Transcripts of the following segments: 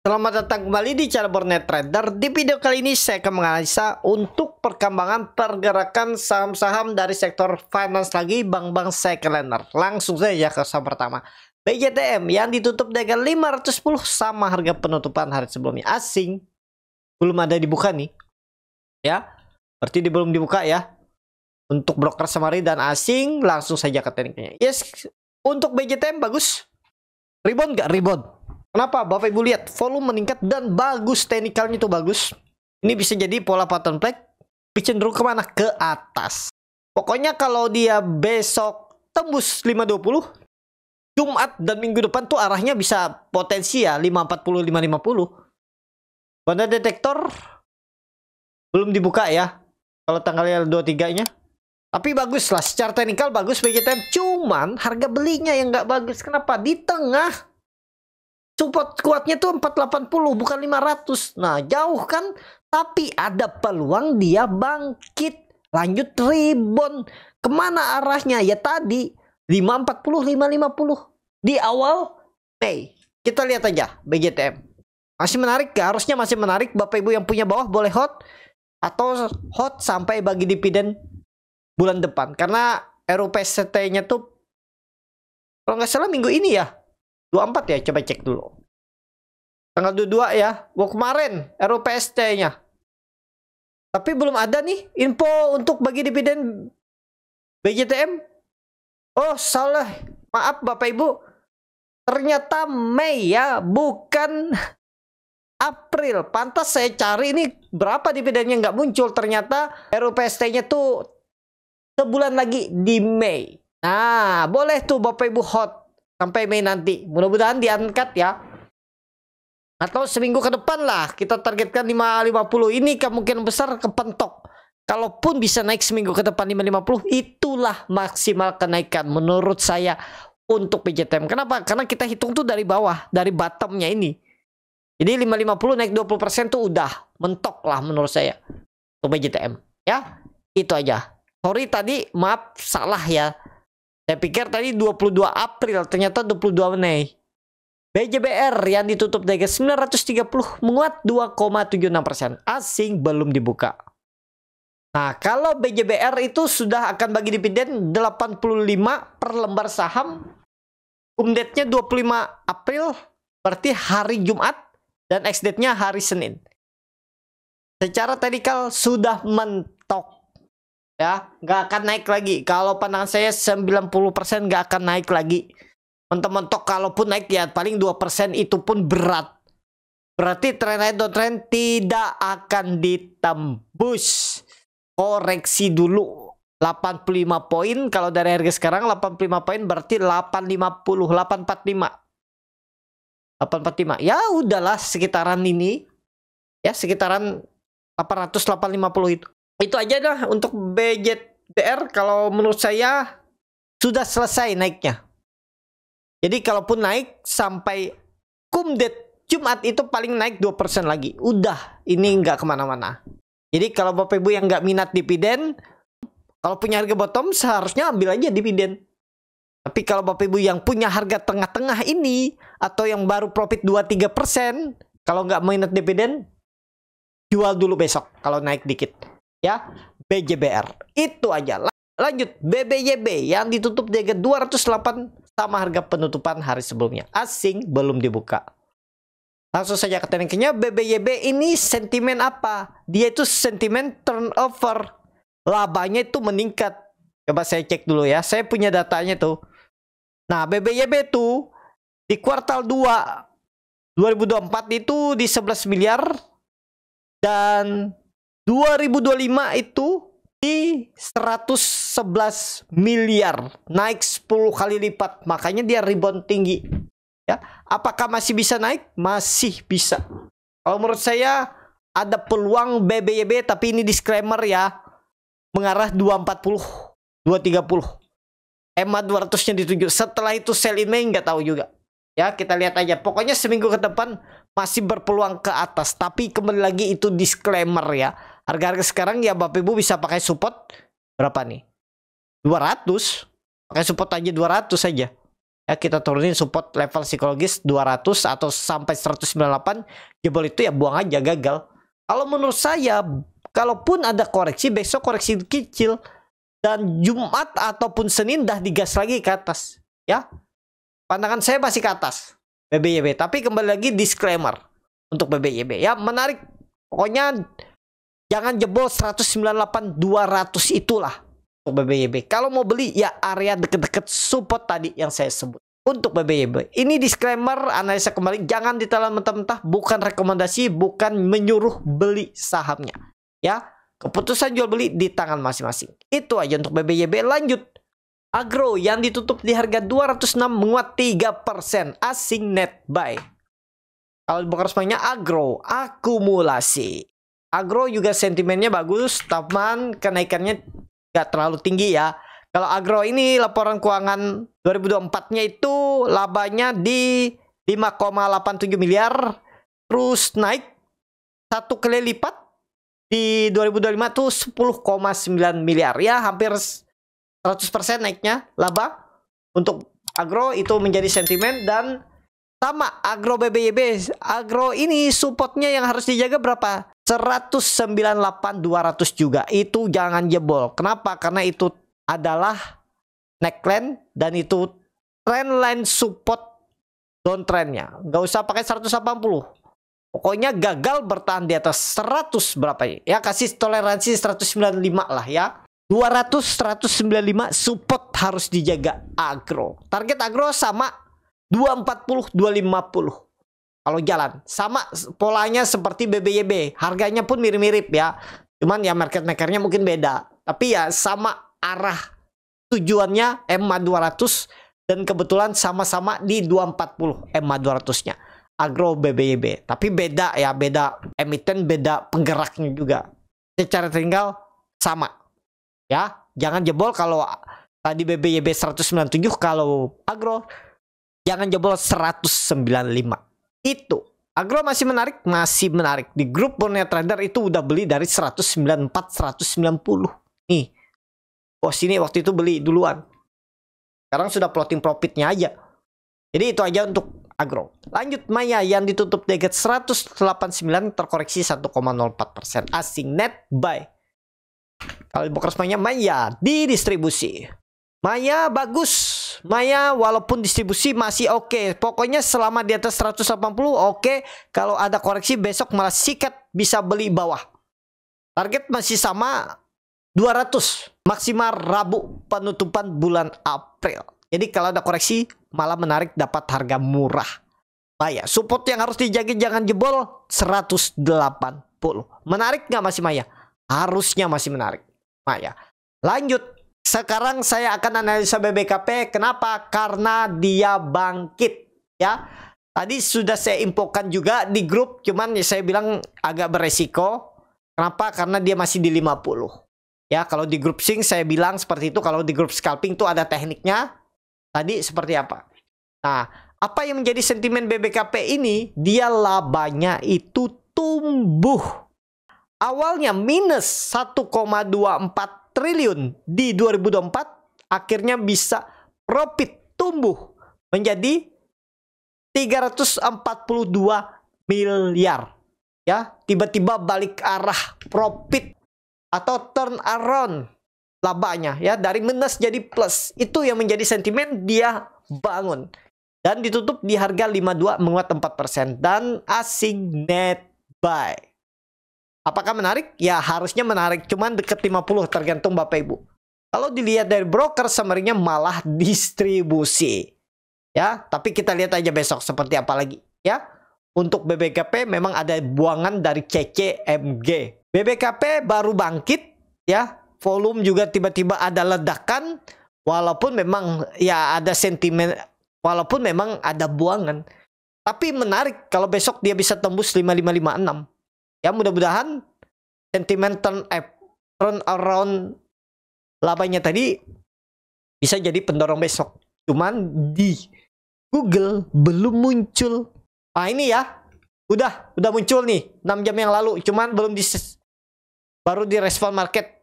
Selamat datang kembali di channel Bornet Trader. Di video kali ini saya akan menganalisa untuk perkembangan pergerakan saham-saham dari sektor finance lagi bank-bank second-lender. Langsung saja ke saham pertama, BJTM yang ditutup dengan 510 sama harga penutupan hari sebelumnya. Asing belum ada dibuka nih, ya. Berarti belum dibuka ya. Untuk broker Samari dan asing, langsung saja ke tekniknya. Yes, untuk BJTM bagus. Rebound nggak? Rebound. Kenapa? Bapak Ibu lihat volume meningkat dan bagus, teknikalnya itu bagus. Ini bisa jadi pola pattern flag cenderung kemana? Ke atas. Pokoknya kalau dia besok tembus 520, Jumat dan minggu depan tuh arahnya bisa potensi ya 540, 550. Banda detektor belum dibuka ya. Kalau tanggal 23-nya. Tapi bagus lah, secara teknikal bagus BJTM. Cuman harga belinya yang nggak bagus. Kenapa? Di tengah. Support kuatnya tuh 480 bukan 500. Nah jauh kan. Tapi ada peluang dia bangkit. Lanjut rebound. Kemana arahnya? Ya tadi 540, 550. Di awal Mei. Kita lihat aja BJTM. Masih menarik gak? Harusnya masih menarik. Bapak Ibu yang punya bawah boleh hot. Atau hot sampai bagi dividen bulan depan. Karena RUPST-nya tuh kalau nggak salah minggu ini ya. 24 ya, coba cek dulu. Tanggal 22 ya, kemarin RUPST-nya. Tapi belum ada nih info untuk bagi dividen BJTM. Oh, salah. Maaf Bapak Ibu. Ternyata Mei ya, bukan April. Pantas saya cari ini berapa dividennya nggak muncul. Ternyata RUPST-nya tuh sebulan lagi di Mei. Nah, boleh tuh Bapak Ibu hot sampai Mei nanti. Mudah-mudahan diangkat ya. Atau seminggu ke depan lah. Kita targetkan 550. Ini kemungkinan besar kepentok. Kalaupun bisa naik seminggu ke depan 550. Itulah maksimal kenaikan menurut saya untuk BJTM. Kenapa? Karena kita hitung tuh dari bawah. Dari bottomnya ini. Jadi 550 naik 20% tuh udah mentok lah menurut saya. Untuk BJTM. Ya. Itu aja. Sorry tadi. Maaf salah ya. Saya pikir tadi 22 April, ternyata 22 Mei. BJBR yang ditutup dengan 930 menguat 2,76%. Asing belum dibuka. Nah, kalau BJBR itu sudah akan bagi dividen 85 per lembar saham. Date-nya 25 April, berarti hari Jumat. Dan ex-date-nya hari Senin. Secara teknikal sudah mentok. Ya, nggak akan naik lagi. Kalau pandangan saya 90% nggak akan naik lagi. Mentok-mentok kalaupun naik ya paling 2% itu pun berat. Berarti tren downtrend tidak akan ditembus. Koreksi dulu 85 poin. Kalau dari harga sekarang 85 poin berarti 850, 845. 845. Ya udahlah sekitaran ini. Ya sekitaran 800, 850 itu. Itu aja dah untuk BJBR. Kalau menurut saya sudah selesai naiknya. Jadi kalaupun naik sampai date Jumat itu paling naik 2% lagi. Udah, ini nggak kemana-mana. Jadi kalau Bapak Ibu yang nggak minat dividen, kalau punya harga bottom seharusnya ambil aja dividen. Tapi kalau Bapak Ibu yang punya harga tengah-tengah ini atau yang baru profit 2-3%, kalau nggak minat dividen, jual dulu besok kalau naik dikit. Ya, BJBR itu aja. Lanjut BBYB yang ditutup dengan 208 sama harga penutupan hari sebelumnya. Asing belum dibuka. Langsung saja ke tekniknya. BBYB ini sentimen apa? Dia itu sentimen turnover. Labanya itu meningkat. Coba saya cek dulu ya. Saya punya datanya tuh. Nah, BBYB tuh di kuartal 2 2024 itu di 11 miliar dan 2025 itu di 111 miliar. Naik 10 kali lipat. Makanya dia rebound tinggi. Ya, apakah masih bisa naik? Masih bisa. Kalau menurut saya ada peluang BBYB, tapi ini disclaimer ya. Mengarah 240, 230. EMA 200-nya dituju. Setelah itu sell in May nggak tahu juga. Ya, kita lihat aja. Pokoknya seminggu ke depan masih berpeluang ke atas. Tapi kembali lagi itu disclaimer ya. Harga-harga sekarang ya Bapak Ibu bisa pakai support berapa nih? 200. Pakai support aja 200 saja. Ya, kita turunin support level psikologis 200 atau sampai 198, jebol itu ya buang aja, gagal. Kalau menurut saya, kalaupun ada koreksi, besok koreksi kecil, dan Jumat ataupun Senin dah digas lagi ke atas. Ya, pandangan saya masih ke atas BBYB. Tapi kembali lagi disclaimer untuk BBYB. Ya, menarik. Pokoknya jangan jebol 198 200 itulah untuk BBYB. Kalau mau beli ya area deket-deket support tadi yang saya sebut. Untuk BBYB. Ini disclaimer, analisa kembali, jangan ditelan mentah-mentah, bukan rekomendasi, bukan menyuruh beli sahamnya. Ya, keputusan jual beli di tangan masing-masing. Itu aja untuk BBYB. Lanjut. Agro yang ditutup di harga 206 menguat 3%, asing net buy. Kalau dibuka resminya agro akumulasi. Agro juga sentimennya bagus, teman, kenaikannya gak terlalu tinggi ya. Kalau agro ini laporan keuangan 2024-nya itu labanya di 5,87 miliar, terus naik 1 kali lipat di 2025 tuh 10,9 miliar. Ya, hampir 100% naiknya laba untuk agro, itu menjadi sentimen. Dan sama agro BBYB, agro ini supportnya yang harus dijaga berapa? 198 200 juga. Itu jangan jebol. Kenapa? Karena itu adalah neckline dan itu trendline support downtrendnya. Nggak usah pakai 180. Pokoknya gagal bertahan di atas 100 berapa ya? Kasih toleransi 195 lah ya. 200 195 support harus dijaga agro. Target agro sama 240 250. Kalau jalan sama polanya seperti BBYB. Harganya pun mirip-mirip ya. Cuman ya market makernya mungkin beda. Tapi ya sama arah tujuannya EMA 200 dan kebetulan sama-sama di 240 EMA 200-nya. Agro BBYB. Tapi beda ya, beda emiten, beda penggeraknya juga. Secara tinggal sama. Ya, jangan jebol kalau tadi BBYB 197, kalau agro jangan jebol 195. Itu. Agro masih menarik, masih menarik. Di grup Borneo Trader itu udah beli dari 194 190. Nih. Bos ini waktu itu beli duluan. Sekarang sudah plotting profitnya aja. Jadi itu aja untuk agro. Lanjut Maya yang ditutup di 189 terkoreksi 1,04%. Asing net buy. Kalau dibuka resminya Maya didistribusi. Maya bagus. Maya walaupun distribusi masih oke. Pokoknya selama di atas 180 oke. Kalau ada koreksi besok malah sikat bisa beli bawah. Target masih sama 200. Maksimal Rabu penutupan bulan April. Jadi kalau ada koreksi malah menarik dapat harga murah. Maya support yang harus dijaga jangan jebol 180. Menarik nggak masih Maya? Harusnya masih menarik Maya. Lanjut. Sekarang saya akan analisa BBKP. Kenapa? Karena dia bangkit ya. Tadi sudah saya infokan juga di grup, cuman ya saya bilang agak beresiko. Kenapa? Karena dia masih di 50. Ya, kalau di grup sync saya bilang seperti itu. Kalau di grup scalping tuh ada tekniknya. Tadi seperti apa? Nah, apa yang menjadi sentimen BBKP ini? Dia labanya itu tumbuh. Awalnya minus 1,24 triliun di 2024. Akhirnya bisa profit tumbuh menjadi 342 miliar. Ya, tiba-tiba balik arah profit atau turn around labanya ya, dari minus jadi plus. Itu yang menjadi sentimen dia bangun dan ditutup di harga 52 menguat 4% dan asing net buy. Apakah menarik? Ya harusnya menarik, cuman deket 50 tergantung Bapak Ibu. Kalau dilihat dari broker summary-nya malah distribusi. Ya, tapi kita lihat aja besok seperti apa lagi ya. Untuk BBKP memang ada buangan dari CCMG. BBKP baru bangkit ya, volume juga tiba-tiba ada ledakan, walaupun memang ya ada sentimen, walaupun memang ada buangan. Tapi menarik kalau besok dia bisa tembus 5556. Ya mudah-mudahan sentimen turn around labanya tadi bisa jadi pendorong besok. Cuman di Google belum muncul. Ah ini ya, udah muncul nih 6 jam yang lalu, cuman belum baru direspon market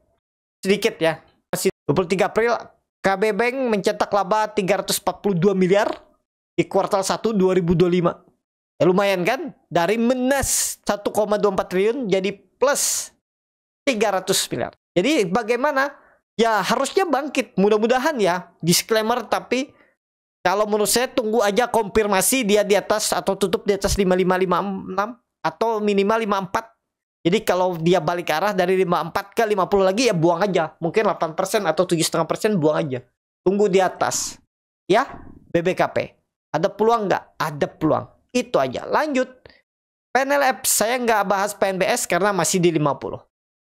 sedikit ya. Masih 23 April KB Bank mencetak laba 342 miliar di kuartal 1 2025. Ya, lumayan kan? Dari minus 1,24 triliun jadi plus 300 miliar. Jadi bagaimana? Ya harusnya bangkit. Mudah-mudahan ya. Disclaimer, tapi kalau menurut saya tunggu aja konfirmasi dia di atas atau tutup di atas 5556 atau minimal 54. Jadi kalau dia balik arah dari 54 ke 50 lagi ya buang aja. Mungkin 8% atau 7,5% buang aja. Tunggu di atas. Ya, BBKP. Ada peluang nggak? Ada peluang. Itu aja. Lanjut. PNLF. Saya nggak bahas PNBS karena masih di 50.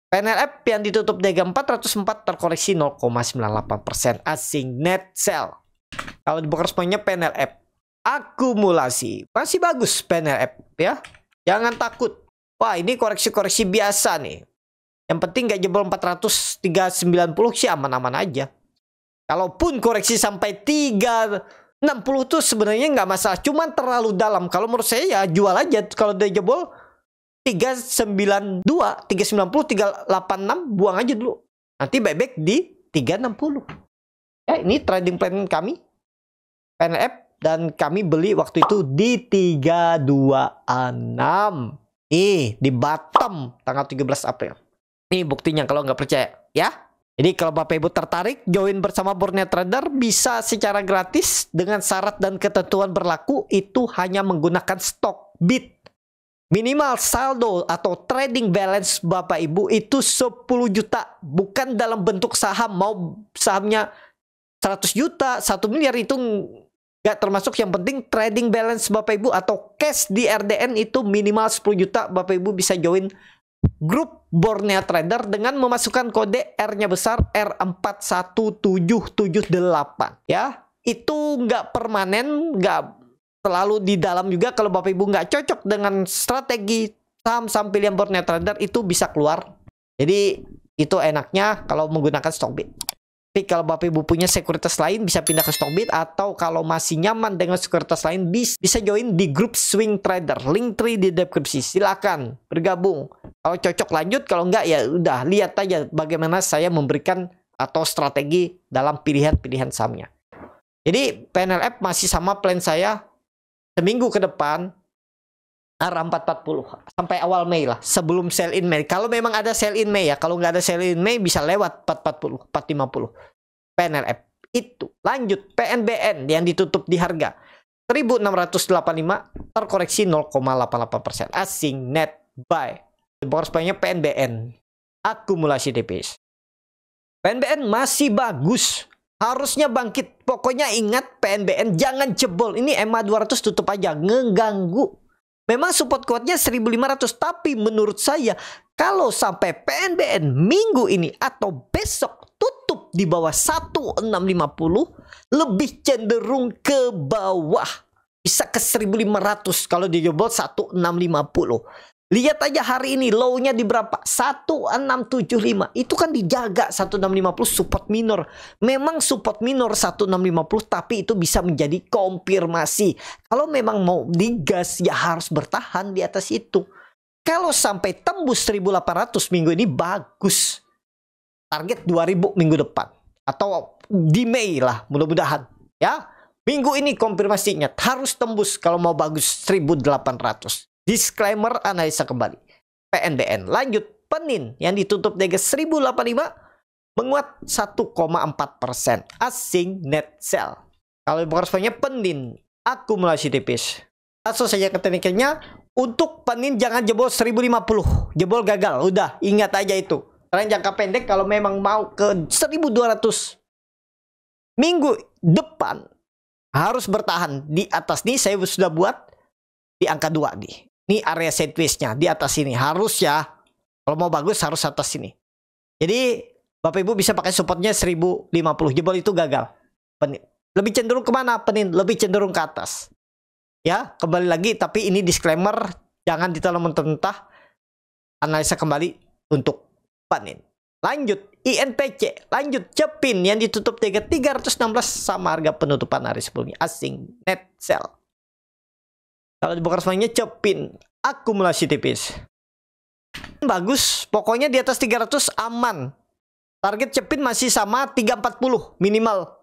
PNLF yang ditutup DG 404 terkoreksi 0,98%. Asing net sell. Kalau di broker semuanya PNLF. Akumulasi. Masih bagus PNLF ya. Jangan takut. Wah, ini koreksi-koreksi biasa nih. Yang penting nggak jebol 400, 390 sih aman-aman aja. Kalaupun koreksi sampai 360 tuh sebenarnya nggak masalah. Cuman terlalu dalam. Kalau menurut saya ya jual aja. Kalau dia jebol 392, 390, 386 buang aja dulu. Nanti buyback di 360. Ya, ini trading plan kami. PNF dan kami beli waktu itu di 326. Di bottom tanggal 13 April. Ini buktinya kalau nggak percaya ya. Jadi kalau Bapak Ibu tertarik join bersama Borneo Trader bisa secara gratis dengan syarat dan ketentuan berlaku itu hanya menggunakan stok bid. Minimal saldo atau trading balance Bapak Ibu itu 10 juta. Bukan dalam bentuk saham. Mau sahamnya 100 juta, 1 miliar itu nggak termasuk. Yang penting trading balance Bapak Ibu atau cash di RDN itu minimal 10 juta. Bapak Ibu bisa join grup Borneo Trader dengan memasukkan kode R-nya besar R41778 ya. Itu nggak permanen, nggak selalu di dalam juga. Kalau Bapak Ibu nggak cocok dengan strategi saham-saham pilihan Borneo Trader itu bisa keluar. Jadi itu enaknya kalau menggunakan stock bid. Tapi kalau Bapak Ibu punya sekuritas lain bisa pindah ke Stockbit, atau kalau masih nyaman dengan sekuritas lain bisa join di grup Swing Trader. Link tree di deskripsi. Silakan bergabung. Kalau cocok lanjut, kalau enggak ya udah lihat aja bagaimana saya memberikan atau strategi dalam pilihan-pilihan sahamnya. Jadi PNLF masih sama plan saya seminggu ke depan R440 sampai awal Mei lah, sebelum sell in Mei. Kalau memang ada sell in Mei ya, kalau nggak ada sell in Mei bisa lewat 440, 450. PNLF itu. Lanjut PNBN yang ditutup di harga 1685 terkoreksi 0,88%. Asing net buy. Boros banyak PNBN. Akumulasi tipis. PNBN masih bagus. Harusnya bangkit. Pokoknya ingat PNBN jangan jebol. Ini EMA 200 tutup aja, ngeganggu. Memang support kuatnya 1500, tapi menurut saya kalau sampai PNBN minggu ini atau besok tutup di bawah 1650, lebih cenderung ke bawah. Bisa ke 1500 kalau dijebol 1650. Lihat aja hari ini low-nya di berapa? 1675. Itu kan dijaga 1650 support minor. Memang support minor 1650, tapi itu bisa menjadi konfirmasi. Kalau memang mau digas ya harus bertahan di atas itu. Kalau sampai tembus 1800 minggu ini bagus. Target 2000 minggu depan atau di Mei lah mudah-mudahan ya. Minggu ini konfirmasinya harus tembus kalau mau bagus 1800. Disclaimer analisa kembali. PNBN. Lanjut Penin yang ditutup DG 1085 menguat 1,4%. Asing net sell. Kalau borosnya Penin akumulasi tipis. Langsung saja ke tekniknya. Untuk Penin jangan jebol 1050. Jebol gagal. Udah ingat aja itu. Karena jangka pendek kalau memang mau ke 1200 minggu depan harus bertahan di atas nih. Saya sudah buat di angka 2 nih. Ini area sideways-nya di atas sini harus ya. Kalau mau bagus harus atas sini. Jadi Bapak Ibu bisa pakai supportnya 1050. Jebol itu gagal. Penin. Lebih cenderung kemana Penin? Lebih cenderung ke atas. Ya kembali lagi. Tapi ini disclaimer. Jangan ditelan mentah-mentah. Analisa kembali untuk Penin. Lanjut INPC. Lanjut Cepin yang ditutup 316 sama harga penutupan hari sebelumnya. Asing net sell. Kalau dibuka semuanya Cepin akumulasi tipis. Bagus, pokoknya di atas 300 aman. Target Cepin masih sama 340 minimal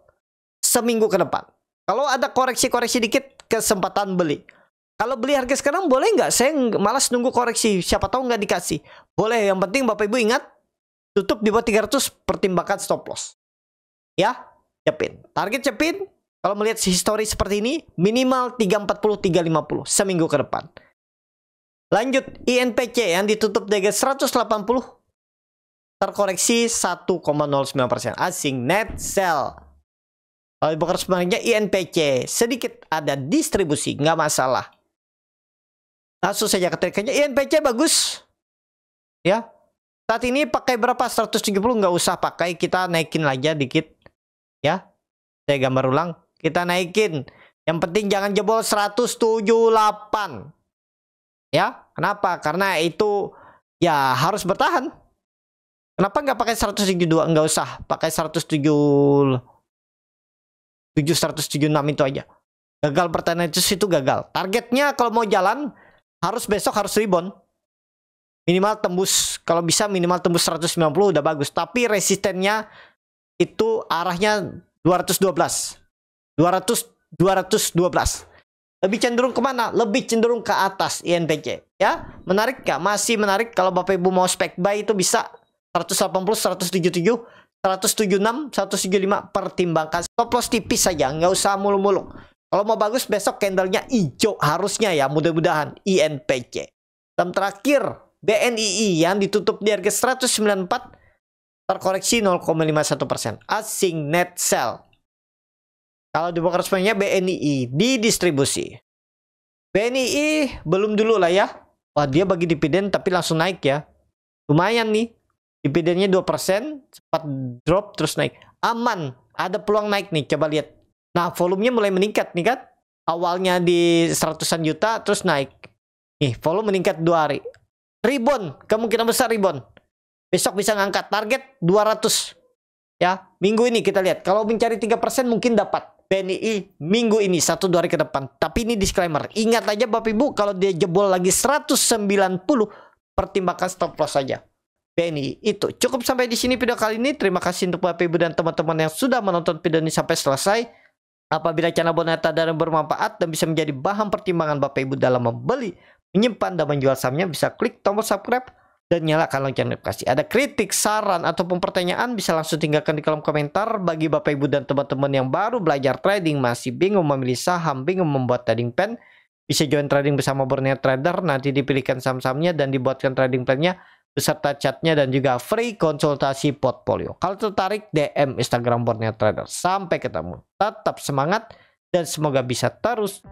seminggu ke depan. Kalau ada koreksi-koreksi dikit, kesempatan beli. Kalau beli harga sekarang boleh nggak? Saya malas nunggu koreksi. Siapa tahu nggak dikasih. Boleh. Yang penting Bapak Ibu ingat, tutup di bawah 300, pertimbangkan stop loss. Ya, Cepin. Target Cepin, kalau melihat histori seperti ini, minimal 340, 350 seminggu ke depan. Lanjut, INPC yang ditutup di harga 180, terkoreksi 1,09%. Asing net sell. Kalau bukan sebenarnya INPC sedikit ada distribusi, nggak masalah. Langsung saja ketikanya INPC bagus. Ya. Saat ini pakai berapa? 170, nggak usah pakai, kita naikin aja dikit. Ya. Saya gambar ulang, kita naikin. Yang penting jangan jebol 178. Ya, kenapa? Karena itu ya harus bertahan. Kenapa nggak pakai 172? Nggak usah pakai 176 itu aja. Gagal pertahanan itu gagal. Targetnya kalau mau jalan harus besok harus rebound. Minimal tembus, kalau bisa minimal tembus 190 udah bagus. Tapi resistennya itu arahnya 212. 212. Lebih cenderung kemana? Lebih cenderung ke atas INPC. Ya, menarik gak? Masih menarik. Kalau Bapak Ibu mau spek buy itu bisa 180, 177, 176, 175. Pertimbangkan stop loss tipis saja, nggak usah mulu-mulu. Kalau mau bagus besok candlenya hijau harusnya ya, mudah-mudahan INPC. Dan terakhir BNII yang ditutup di harga 194, terkoreksi 0,51%. Asing net sell. Kalau di broker resminya BNII di distribusi. BNII belum dulu lah ya. Wah, dia bagi dividen tapi langsung naik ya. Lumayan nih. Dividennya 2%, sempat drop terus naik. Aman, ada peluang naik nih, coba lihat. Nah, volumenya mulai meningkat nih kan. Awalnya di 100-an juta terus naik. Nih, volume meningkat 2 hari. Rebound, kemungkinan besar rebound. Besok bisa ngangkat target 200. Ya, minggu ini kita lihat. Kalau mencari 3% mungkin dapat. BNI minggu ini 1-2 hari ke depan. Tapi ini disclaimer. Ingat aja Bapak Ibu, kalau dia jebol lagi 190, pertimbangkan stop loss saja. BNI itu. Cukup sampai di sini video kali ini. Terima kasih untuk Bapak Ibu dan teman-teman yang sudah menonton video ini sampai selesai. Apabila channel Boneta dan bermanfaat dan bisa menjadi bahan pertimbangan Bapak Ibu dalam membeli, menyimpan dan menjual sahamnya, bisa klik tombol subscribe dan nyalakan lonceng notifikasi. Ada kritik, saran, ataupun pertanyaan bisa langsung tinggalkan di kolom komentar. Bagi Bapak Ibu dan teman-teman yang baru belajar trading, masih bingung memilih saham, bingung membuat trading plan, bisa join trading bersama Borneo Trader. Nanti dipilihkan saham-sahamnya dan dibuatkan trading plan-nya beserta chatnya dan juga free konsultasi portfolio. Kalau tertarik, DM Instagram Borneo Trader. Sampai ketemu. Tetap semangat dan semoga bisa terus